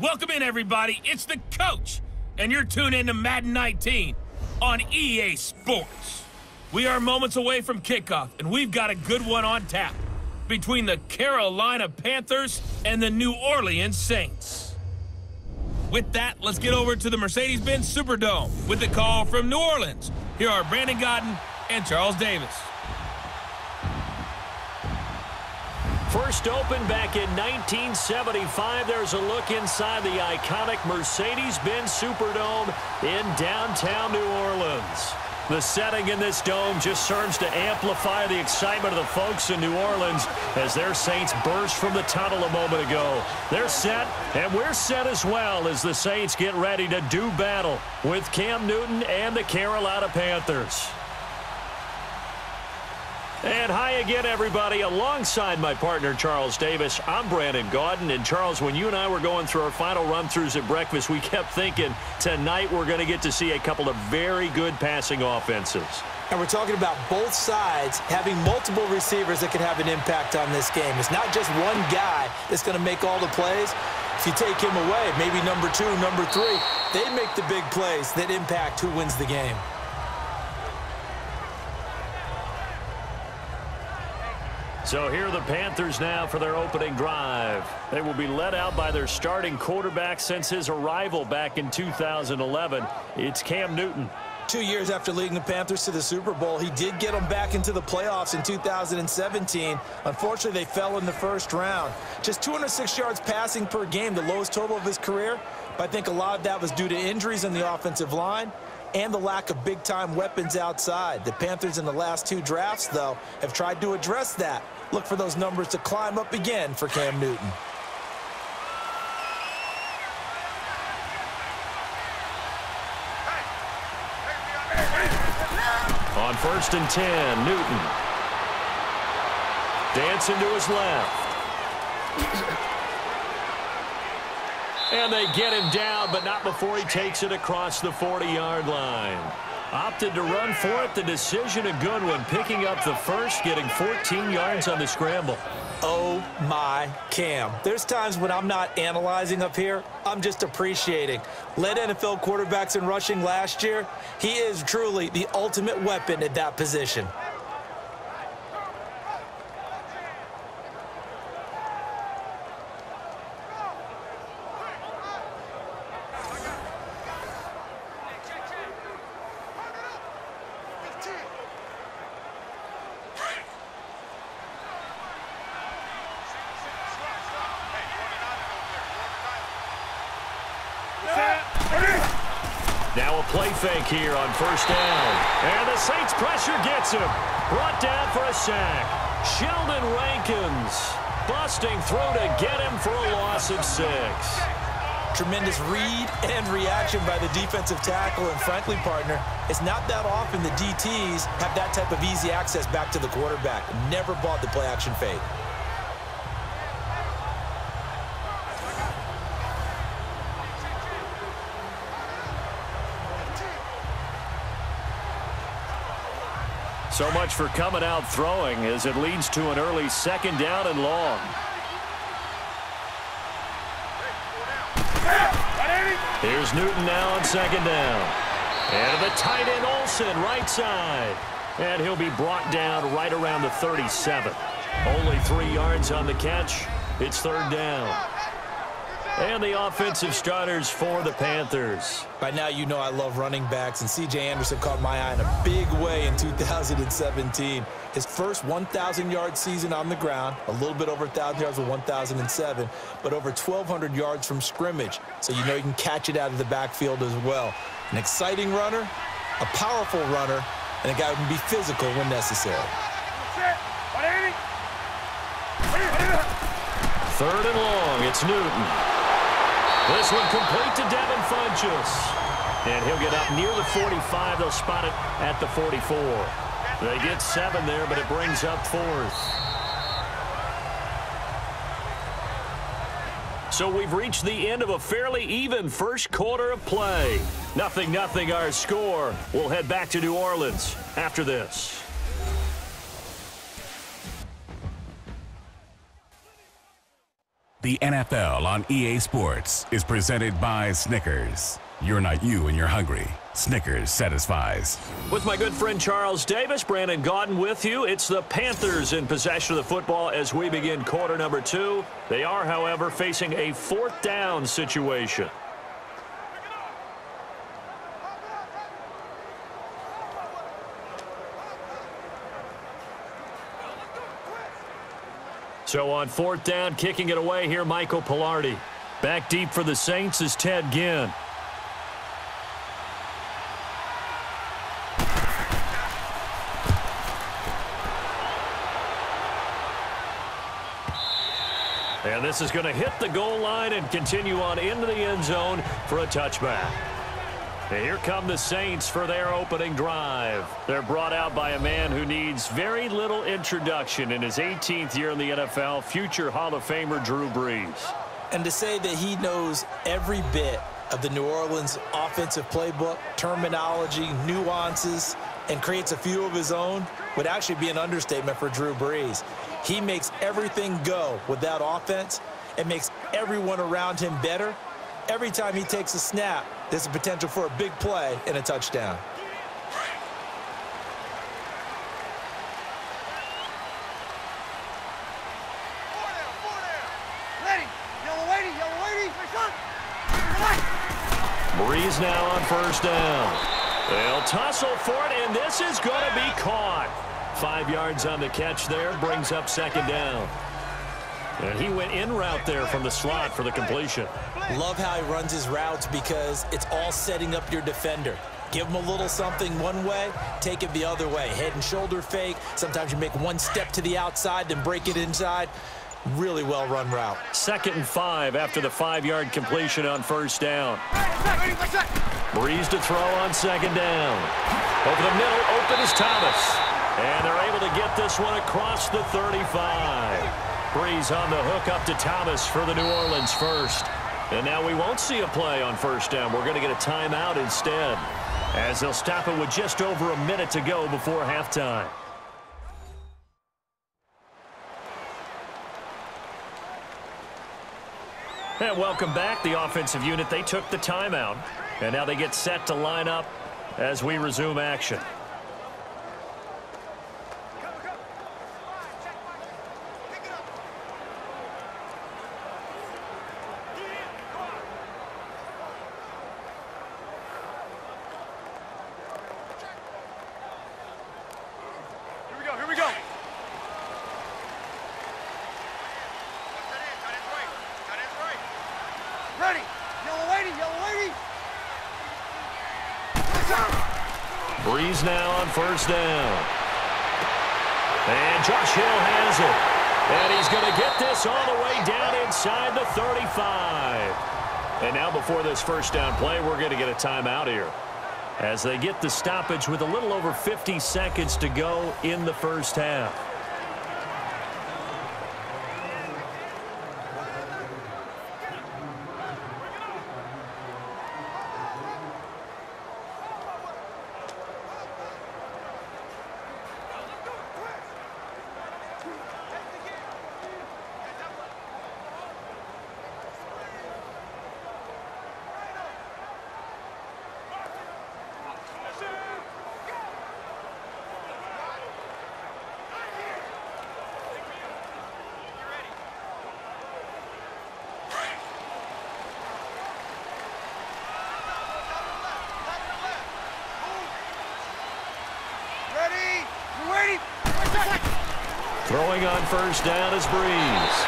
Welcome in, everybody. It's the coach, and you're tuned in to Madden 19 on EA Sports. We are moments away from kickoff, and we've got a good one on tap between the Carolina Panthers and the New Orleans Saints. With that, let's get over to the Mercedes-Benz Superdome with the call from New Orleans. Here are Brandon Godden and Charles Davis. First opened back in 1975, there's a look inside the iconic Mercedes-Benz Superdome in downtown New Orleans. The setting in this dome just serves to amplify the excitement of the folks in New Orleans as their Saints burst from the tunnel a moment ago. They're set, and we're set as well as the Saints get ready to do battle with Cam Newton and the Carolina Panthers. And hi again, everybody. Alongside my partner, Charles Davis, I'm Brandon Godden. And, Charles, when you and I were going through our final run-throughs at breakfast, we kept thinking tonight we're going to get to see a couple of very good passing offenses. And we're talking about both sides having multiple receivers that can have an impact on this game. It's not just one guy that's going to make all the plays. If you take him away, maybe number 2, number 3, they make the big plays that impact who wins the game. So here are the Panthers now for their opening drive. They will be led out by their starting quarterback since his arrival back in 2011. It's Cam Newton. 2 years after leading the Panthers to the Super Bowl, he did get them back into the playoffs in 2017. Unfortunately, they fell in the first round. Just 206 yards passing per game, the lowest total of his career. But I think a lot of that was due to injuries in the offensive line and the lack of big-time weapons outside. The Panthers in the last 2 drafts, though, have tried to address that. Look for those numbers to climb up again for Cam Newton. On 1st and 10, Newton. Dancing to his left. And they get him down, but not before he takes it across the 40-yard line. Opted to run for it. The decision a good one. Picking up the first, getting 14 yards on the scramble. Oh, my Cam. There's times when I'm not analyzing up here. I'm just appreciating. Led NFL quarterbacks in rushing last year. He is truly the ultimate weapon at that position. Now a play fake here on 1st down. And the Saints pressure gets him. Brought down for a sack. Sheldon Rankins busting through to get him for a loss of 6. Tremendous read and reaction by the defensive tackle. And frankly, partner, it's not that often the DTs have that type of easy access back to the quarterback. Never bought the play-action fake. So much for coming out throwing as it leads to an early 2nd down and long. Here's Newton now on 2nd down. And the tight end Olsen right side. And he'll be brought down right around the 37. Only 3 yards on the catch. It's 3rd down. And the offensive starters for the Panthers. By now, you know I love running backs, and C.J. Anderson caught my eye in a big way in 2017. His first 1,000-yard season on the ground, a little bit over 1,000 yards with 1,007, but over 1,200 yards from scrimmage, so you know you can catch it out of the backfield as well. An exciting runner, a powerful runner, and a guy who can be physical when necessary. 3rd and long, it's Newton. This one complete to Devin Funchess. And he'll get up near the 45. They'll spot it at the 44. They get 7 there, but it brings up 4th. So we've reached the end of a fairly even first quarter of play. 0-0 our score. We'll head back to New Orleans after this. the NFL on EA Sports is presented by Snickers. You're not you and you're hungry. Snickers satisfies. With my good friend Charles Davis, Brandon Gaudin with you. It's the Panthers in possession of the football as we begin quarter number 2. They are, however, facing a 4th down situation. So on 4th down, kicking it away here, Michael Pilardi. Back deep for the Saints is Ted Ginn. And this is going to hit the goal line and continue on into the end zone for a touchback. And here come the Saints for their opening drive. They're brought out by a man who needs very little introduction in his 18th year in the NFL, future Hall of Famer Drew Brees. And to say that he knows every bit of the New Orleans offensive playbook, terminology, nuances, and creates a few of his own would actually be an understatement for Drew Brees. He makes everything go with that offense and makes everyone around him better. Every time he takes a snap, there's a potential for a big play and a touchdown. Brees now on 1st down. They'll tussle for it, and this is going to be caught. 5 yards on the catch there, brings up 2nd down. And he went in route there from the slot for the completion. Love how he runs his routes because it's all setting up your defender. Give him a little something one way, take it the other way. Head and shoulder fake. Sometimes you make one step to the outside, then break it inside. Really well-run route. 2nd and 5 after the 5-yard completion on 1st down. Brees to throw on 2nd down. Over the middle, open is Thomas. And they're able to get this one across the 35. Brees on the hook up to Thomas for the New Orleans 1st. And now we won't see a play on 1st down. We're going to get a timeout instead, as they'll stop it with just over a minute to go before halftime. And welcome back. The offensive unit, they took the timeout. And now they get set to line up as we resume action. Brees now on 1st down. And Josh Hill has it. And he's going to get this all the way down inside the 35. And now before this 1st down play, we're going to get a timeout here, as they get the stoppage with a little over 50 seconds to go in the 1st half. Throwing on 1st down is Brees.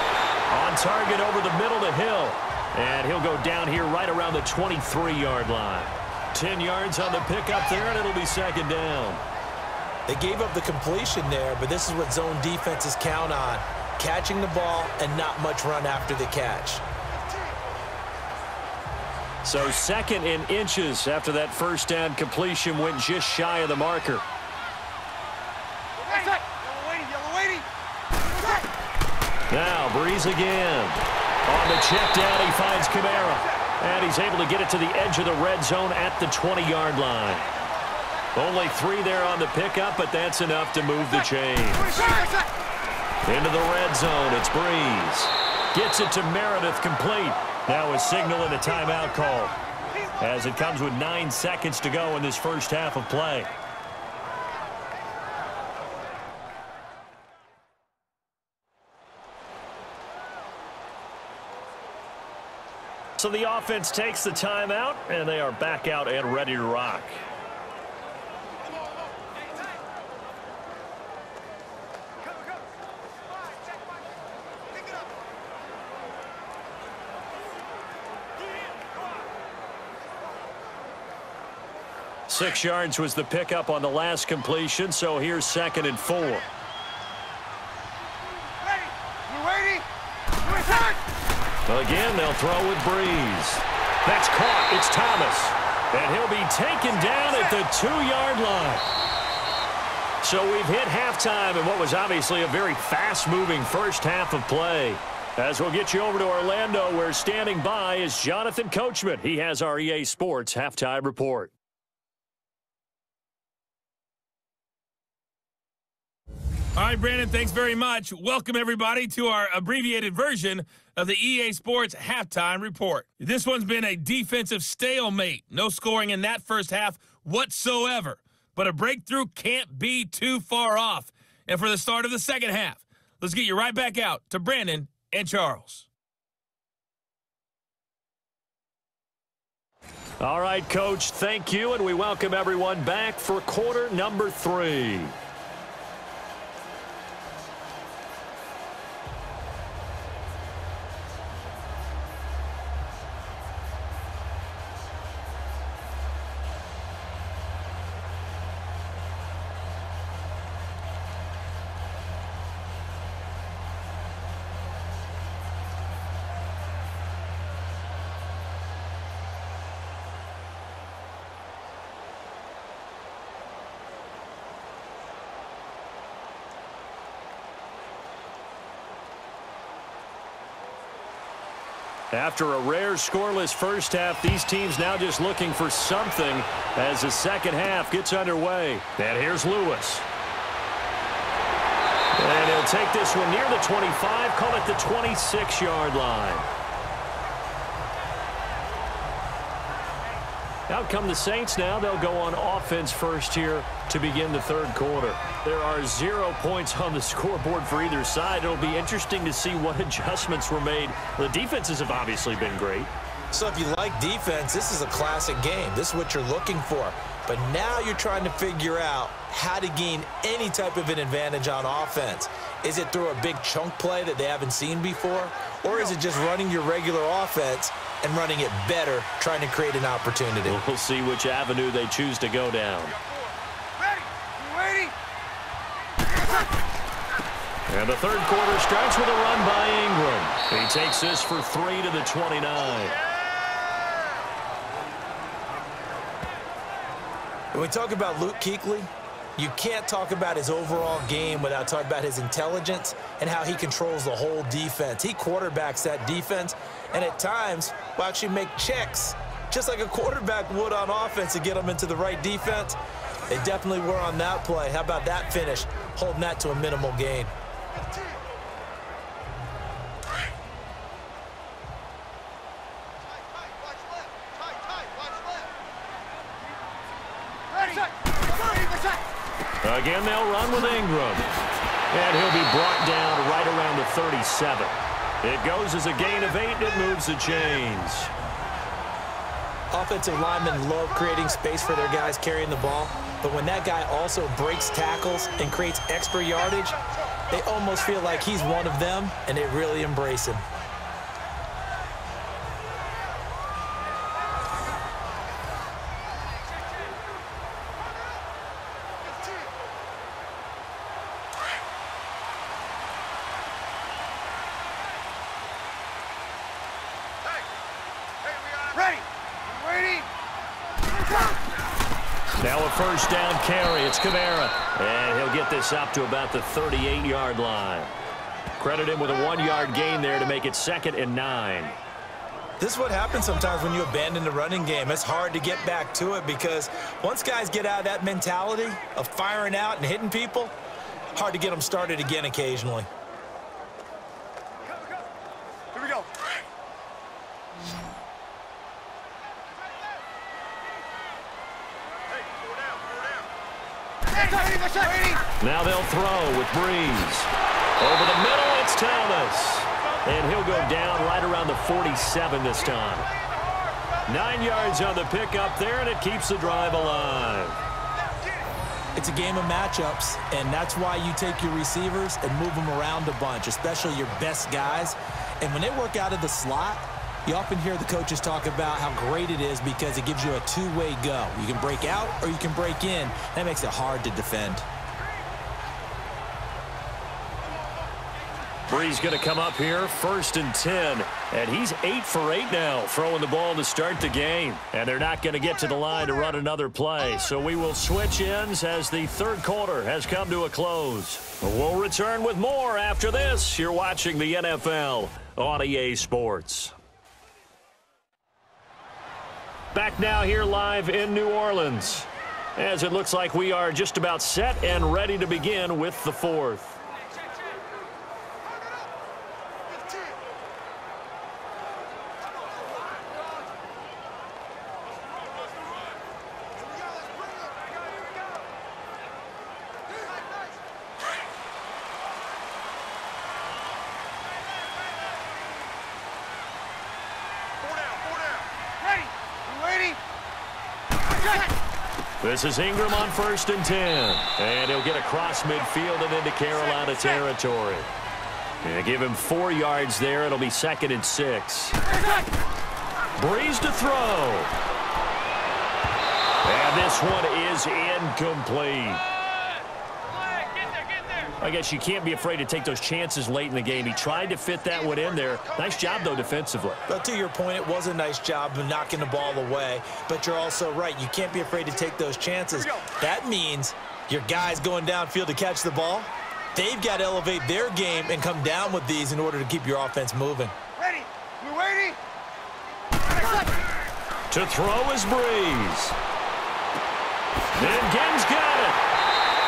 On target over the middle to Hill. And he'll go down here right around the 23-yard line. 10 yards on the pickup there, and it'll be 2nd down. They gave up the completion there, but this is what zone defenses count on. Catching the ball and not much run after the catch. So 2nd and inches after that 1st down completion went just shy of the marker. Now Brees again. On the check down, he finds Kamara. And he's able to get it to the edge of the red zone at the 20-yard line. Only 3 there on the pickup, but that's enough to move the chains. Into the red zone, it's Brees. Gets it to Meredith, complete. Now a signal and a timeout call, as it comes with 9 seconds to go in this first half of play. So the offense takes the timeout, and they are back out and ready to rock. Six yards was the pickup on the last completion, so here's 2nd and 4. Again, they'll throw with Breeze. That's caught. It's Thomas. And he'll be taken down at the 2-yard line. So we've hit halftime in what was obviously a very fast-moving first half of play. As we'll get you over to Orlando, where standing by is Jonathan Coachman. He has our EA Sports halftime report. All right, Brandon, thanks very much. Welcome, everybody, to our abbreviated version of the EA Sports Halftime Report. This one's been a defensive stalemate. No scoring in that first half whatsoever. But a breakthrough can't be too far off. And for the start of the second half, let's get you right back out to Brandon and Charles. All right, Coach, thank you, and we welcome everyone back for quarter number 3. After a rare scoreless first half, these teams now just looking for something as the second half gets underway. And here's Lewis. And he'll take this one near the 25, call it the 26-yard line. Out come the Saints now. They'll go on offense first here to begin the third quarter. There are 0 points on the scoreboard for either side. It'll be interesting to see what adjustments were made. The defenses have obviously been great. So if you like defense, this is a classic game. This is what you're looking for. But now you're trying to figure out how to gain any type of an advantage on offense. Is it through a big chunk play that they haven't seen before? Or is it just running your regular offense and running it better, trying to create an opportunity? We'll see which avenue they choose to go down. Ready? And the third quarter starts with a run by Ingram. He takes this for 3 to the 29. When we talk about Luke Kuechly, you can't talk about his overall game without talking about his intelligence and how he controls the whole defense. He quarterbacks that defense, and at times will actually make checks, just like a quarterback would on offense, to get them into the right defense. They definitely were on that play. How about that finish, holding that to a minimal gain? Again, they'll run with Ingram. And he'll be brought down right around the 37. It goes as a gain of 8. It moves the chains. Offensive linemen love creating space for their guys carrying the ball. But when that guy also breaks tackles and creates extra yardage, they almost feel like he's one of them, and they really embrace him. Now a first down carry. It's Kamara. And he'll get this up to about the 38-yard line. Credit him with a 1-yard gain there to make it 2nd and 9. This is what happens sometimes when you abandon the running game. It's hard to get back to it because once guys get out of that mentality of firing out and hitting people, hard to get them started again occasionally. Now they'll throw with Breeze. Over the middle, it's Thomas. And he'll go down right around the 47 this time. 9 yards on the pickup there, and it keeps the drive alive. It's a game of matchups, and that's why you take your receivers and move them around a bunch, especially your best guys. And when they work out of the slot, you often hear the coaches talk about how great it is because it gives you a two-way go. You can break out or you can break in. That makes it hard to defend. Breeze going to come up here, 1st and 10. And he's 8 for 8 now, throwing the ball to start the game. And they're not going to get to the line to run another play. So we will switch ends as the third quarter has come to a close. We'll return with more after this. You're watching the NFL on EA Sports. Back now here live in New Orleans, as it looks like we are just about set and ready to begin with the fourth. This is Ingram on 1st and 10. And he'll get across midfield and into Carolina territory. And give him 4 yards there. It'll be 2nd and 6. Breeze to throw. And this one is incomplete. I guess you can't be afraid to take those chances late in the game. He tried to fit that one in there. Nice job, though, defensively. But to your point, it was a nice job of knocking the ball away. But you're also right. You can't be afraid to take those chances. That means your guys going downfield to catch the ball, they've got to elevate their game and come down with these in order to keep your offense moving. Ready. We're waiting. To throw is Breeze. And Gibbs got it.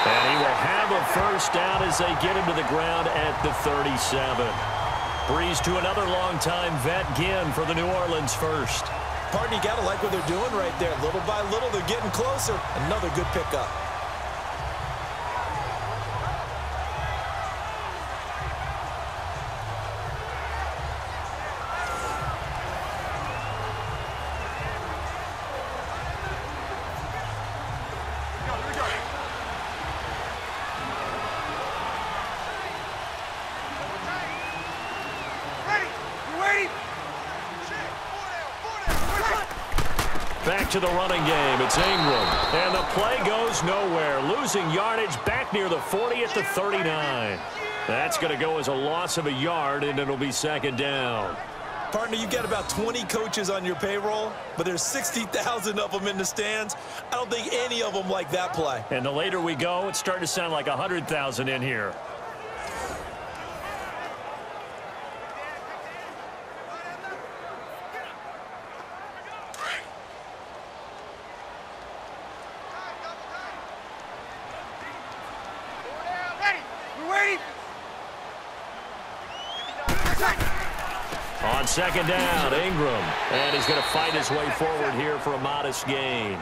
And he will have a first down as they get him to the ground at the 37. Breeze to another long-time vet, Ginn, for the New Orleans first. Partner, you got to like what they're doing right there. Little by little, they're getting closer. Another good pickup. Back to the running game. It's Ingram. And the play goes nowhere. Losing yardage back near the 40 at the 39. That's going to go as a loss of a yard, and it'll be 2nd down. Partner, you've got about 20 coaches on your payroll, but there's 60,000 of them in the stands. I don't think any of them like that play. And the later we go, it's starting to sound like 100,000 in here. On 2nd down, Ingram. And he's going to fight his way forward here for a modest gain.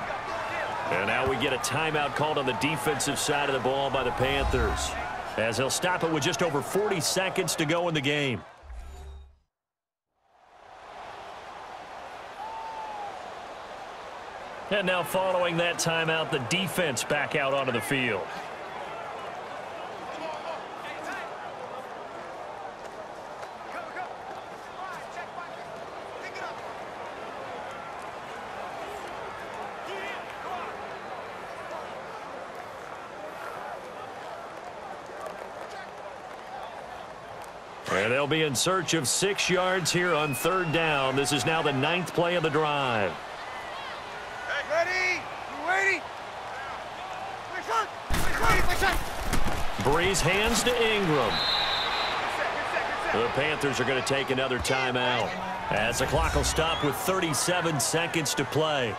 And now we get a timeout called on the defensive side of the ball by the Panthers, as they'll stop it with just over 40 seconds to go in the game. And now following that timeout, the defense back out onto the field. And they'll be in search of 6 yards here on 3rd down. This is now the 9th play of the drive. Ready? You waiting? Breeze hands to Ingram. The Panthers are going to take another timeout, as the clock will stop with 37 seconds to play.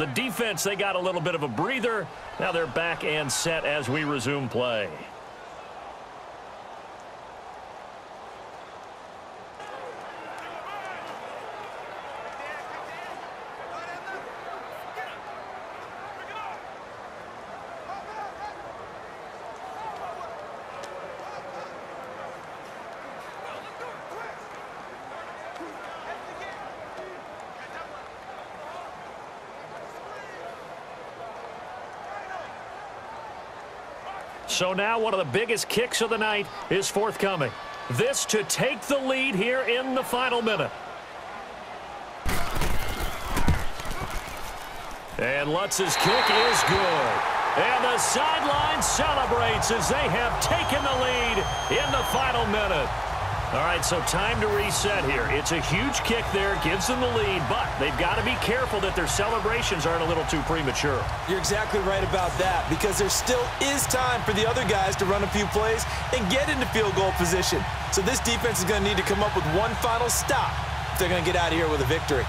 The defense, they got a little bit of a breather. Now they're back and set as we resume play. So now one of the biggest kicks of the night is forthcoming. This to take the lead here in the final minute. And Lutz's kick is good. And the sideline celebrates as they have taken the lead in the final minute. All right, so time to reset here. It's a huge kick there, gives them the lead, but they've got to be careful that their celebrations aren't a little too premature. You're exactly right about that, because there still is time for the other guys to run a few plays and get into field goal position. So this defense is going to need to come up with one final stop if they're going to get out of here with a victory.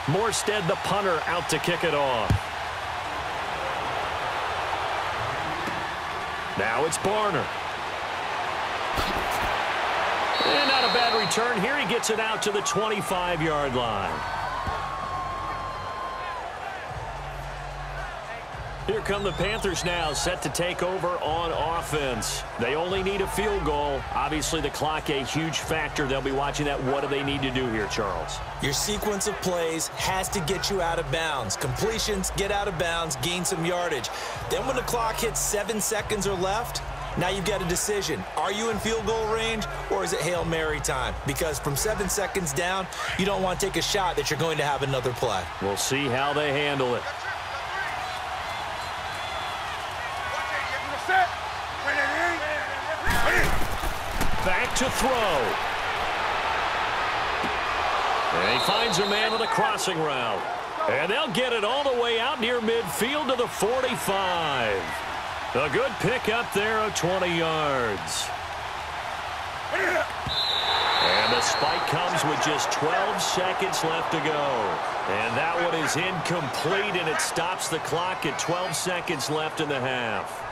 Morstead, the punter, out to kick it off. Now it's Barner. And not a bad return here. He gets it out to the 25-yard line. Here come the Panthers now, set to take over on offense. They only need a field goal. Obviously, the clock a huge factor. They'll be watching that. What do they need to do here, Charles? Your sequence of plays has to get you out of bounds. Completions, get out of bounds, gain some yardage. Then when the clock hits 7 seconds or left, now you've got a decision. Are you in field goal range, or is it Hail Mary time? Because from 7 seconds down, you don't want to take a shot that you're going to have another play. We'll see how they handle it. Back to throw. And he finds a man with a crossing route. And they'll get it all the way out near midfield to the 45. A good pickup there of 20 yards. And the spike comes with just 12 seconds left to go. And that one is incomplete, and it stops the clock at 12 seconds left in the half.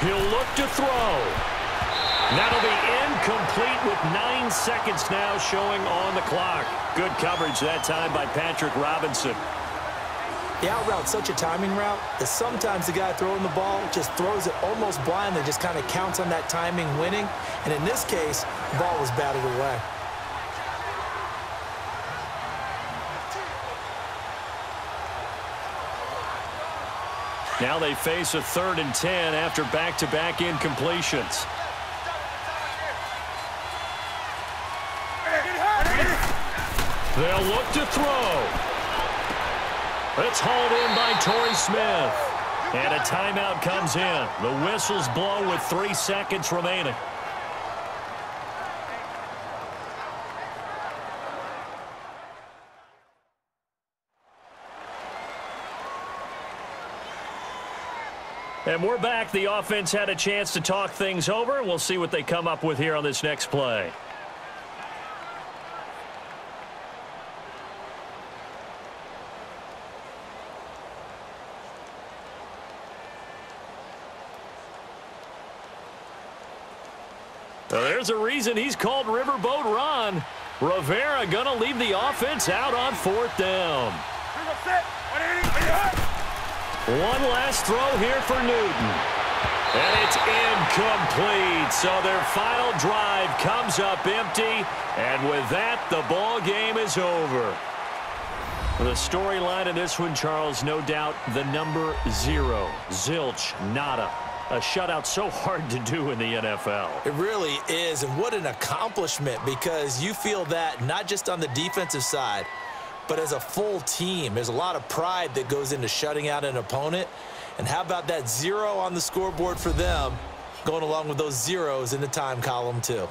He'll look to throw. That'll be incomplete with 9 seconds now showing on the clock. Good coverage that time by Patrick Robinson. The out route's such a timing route that sometimes the guy throwing the ball just throws it almost blindly, just kind of counts on that timing winning. And in this case, the ball was batted away. Now they face a 3rd and 10 after back-to-back incompletions. They'll look to throw. It's hauled in by Torrey Smith. And a timeout comes in. The whistle's blown with 3 seconds remaining. And we're back. The offense had a chance to talk things over. We'll see what they come up with here on this next play. Well, there's a reason he's called Riverboat Ron. Rivera going to leave the offense out on 4th down. One last throw here for Newton. And it's incomplete. So their final drive comes up empty. And with that, the ball game is over. The storyline in this one, Charles, no doubt the number 0. Zilch, nada. A shutout so hard to do in the NFL. It really is, and what an accomplishment, because you feel that not just on the defensive side, but as a full team, there's a lot of pride that goes into shutting out an opponent. And how about that 0 on the scoreboard for them, going along with those zeros in the time column too.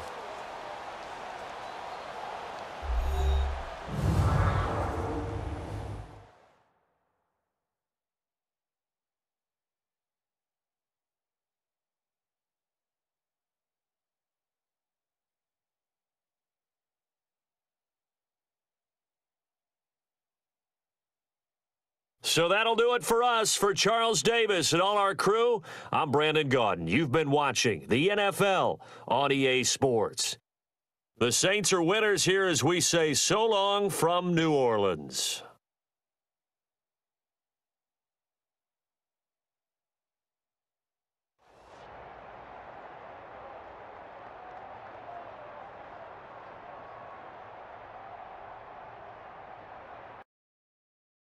So that'll do it for us. For Charles Davis and all our crew, I'm Brandon Gaudin. You've been watching the NFL on EA Sports. The Saints are winners here as we say so long from New Orleans.